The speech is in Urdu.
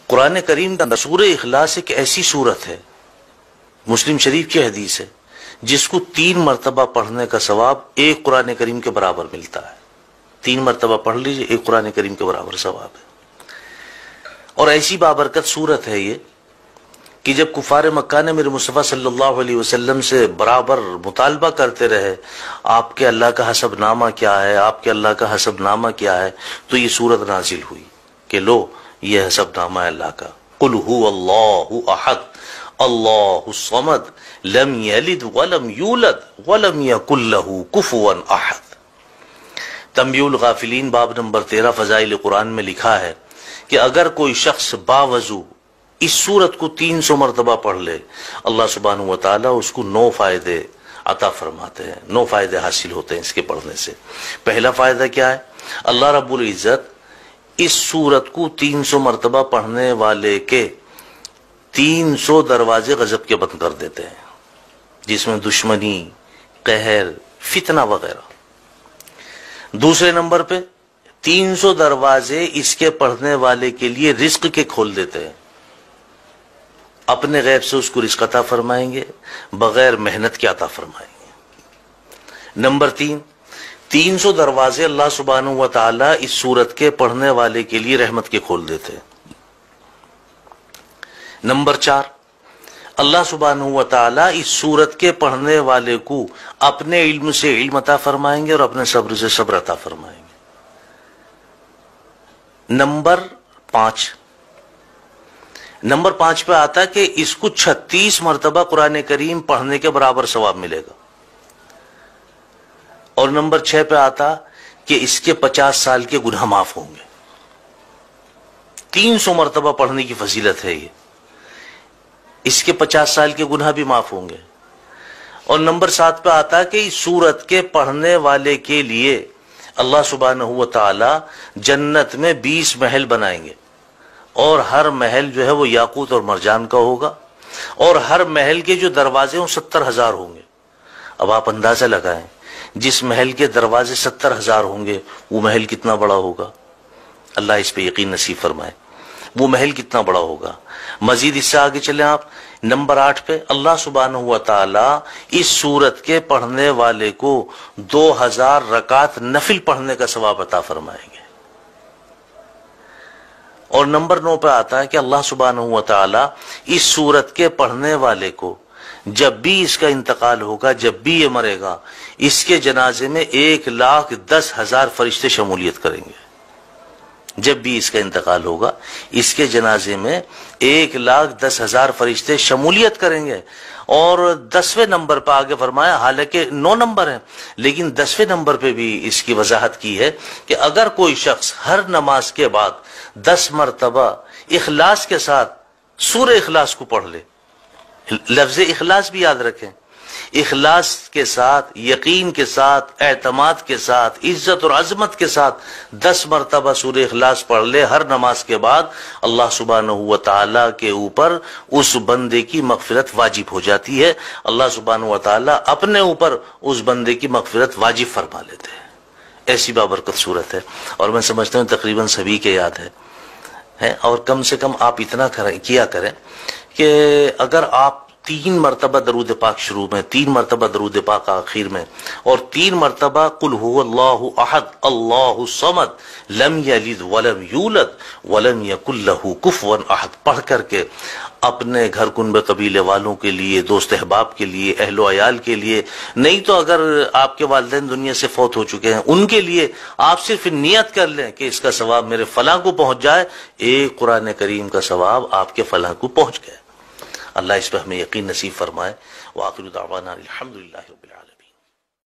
قرآن کریم کا سورہ اخلاص ایک ایسی سورت ہے، مسلم شریف کی حدیث ہے، جس کو 3 مرتبہ پڑھنے کا ثواب ایک قرآن کریم کے برابر ملتا ہے۔ 3 مرتبہ پڑھ لیجئے، ایک قرآن کریم کے برابر ثواب ہے۔ اور ایسی بابرکت سورت ہے یہ کہ جب کفار مکہ نے میرے مصطفیٰ صلی اللہ علیہ وسلم سے برابر مطالبہ کرتے رہے آپ کے اللہ کا حسب نامہ کیا ہے، آپ کے اللہ کا حسب نامہ کیا ہے، تو یہ سورت نازل ہوئی کہ لو یہ حسب نامہ ہے اللہ کا۔ قل هو اللہ احد اللہ الصمد لم یلد ولم یولد ولم یکن لہ کفوا احد۔ تنبیہ الغافلین باب نمبر 13 فضائل قرآن میں لکھا ہے کہ اگر کوئی شخص باوضو اس سورت کو 300 مرتبہ پڑھ لے، اللہ سبحانہ وتعالیٰ اس کو 9 فائدے عطا فرماتے ہیں، 9 فائدے حاصل ہوتے ہیں اس کے پڑھنے سے۔ پہلا فائدہ کیا ہے؟ اللہ رب العزت اس سورت کو 300 مرتبہ پڑھنے والے کے 300 دروازے غضب کے بند کر دیتے ہیں، جس میں دشمنی، قہر، فتنہ وغیرہ۔ دوسرے نمبر پہ 300 دروازے اس کے پڑھنے والے کے لیے رزق کے کھول دیتے ہیں، اپنے غیب سے اس کو رزق عطا فرمائیں گے، بغیر محنت کے عطا فرمائیں گے۔ نمبر 3، 300 دروازے اللہ سبحانہ و تعالی اس سورت کے پڑھنے والے کے لیے رحمت کے کھول دیتے ہیں۔ نمبر 4، اللہ سبحانہ و تعالی اس سورت کے پڑھنے والے کو اپنے علم سے علم عطا فرمائیں گے اور اپنے صبر سے صبر عطا فرمائیں گے۔ نمبر 5 پہ آتا ہے کہ اس کو 36 مرتبہ قرآن کریم پڑھنے کے برابر ثواب ملے گا۔ اور نمبر 6 پہ آتا کہ اس کے 50 سال کے گناہ معاف ہوں گے۔ 300 مرتبہ پڑھنے کی فضیلت ہے یہ، اس کے 50 سال کے گناہ بھی معاف ہوں گے۔ اور نمبر 7 پہ آتا کہ اس سورت کے پڑھنے والے کے لیے اللہ سبحانہ و تعالی جنت میں 20 محل بنائیں گے، اور ہر محل جو ہے وہ یاقوت اور مرجان کا ہوگا، اور ہر محل کے جو دروازے ہیں 70,000 ہوں گے۔ اب آپ اندازہ لگائیں، جس محل کے دروازے 70,000 ہوں گے وہ محل کتنا بڑا ہوگا، اللہ اس پہ یقین نصیب فرمائے، وہ محل کتنا بڑا ہوگا۔ مزید اس سے آگے چلیں آپ، نمبر 8 پہ اللہ سبحانہ و تعالی اس سورت کے پڑھنے والے کو 2000 رکعت نفل پڑھنے کا ثواب عطا فرمائیں گے۔ اور نمبر 9 پہ آتا ہے کہ اللہ سبحانہ و تعالی اس سورت کے پڑھنے والے کو جب بھی اس کا انتقال ہوگا، جب بھی یہ مرے گا، اس کے جنازے میں 1,10,000 فرشتے شمولیت کریں گے۔ جب بھی اس کا انتقال ہوگا، اس کے جنازے میں 1,10,000 فرشتے شمولیت کریں گے۔ اور 10ویں نمبر پہ آگے فرمایا، حالانکہ 9 نمبر ہیں لیکن 10ویں نمبر پہ بھی اس کی وضاحت کی ہے کہ اگر کوئی شخص ہر نماز کے بعد 10 مرتبہ اخلاص کے ساتھ سورہ اخلاص کو پڑھ لے، لفظ اخلاص بھی یاد رکھیں، اخلاص کے ساتھ، یقین کے ساتھ، اعتماد کے ساتھ، عزت اور عظمت کے ساتھ 10 مرتبہ سورہ اخلاص پڑھ لے ہر نماز کے بعد، اللہ سبحانہ و تعالی کے اوپر اس بندے کی مغفرت واجب ہو جاتی ہے۔ اللہ سبحانہ و تعالی اپنے اوپر اس بندے کی مغفرت واجب فرما لیتے ہیں۔ ایسی بابرکت صورت ہے، اور میں سمجھتا ہوں تقریباً سبھی کے یاد ہے۔ اور کم سے کم آپ اتنا کیا کریں کہ اگر آپ 3 مرتبہ درود پاک شروع میں، 3 مرتبہ درود پاک آخر میں، اور 3 مرتبہ قل هو اللہ احد اللہ الصمد لم یلد ولم یولد ولم یکن لہ کفوا احد پڑھ کر کے اپنے گھر کنبے قبیلے والوں کے لیے، دوست احباب کے لیے، اہل و عیال کے لیے، نہیں تو اگر آپ کے والدین دنیا سے فوت ہو چکے ہیں ان کے لیے آپ صرف نیت کر لیں کہ اس کا ثواب میرے فلاں کو پہنچ جائے، ایک قرآن کریم کا ثواب آپ کے فلاں کو پہنچ گئے۔ اللہ اس پہ ہمیں یقین نصیب فرمائے۔ وآخر دعوانا الحمدللہ رب العالمین۔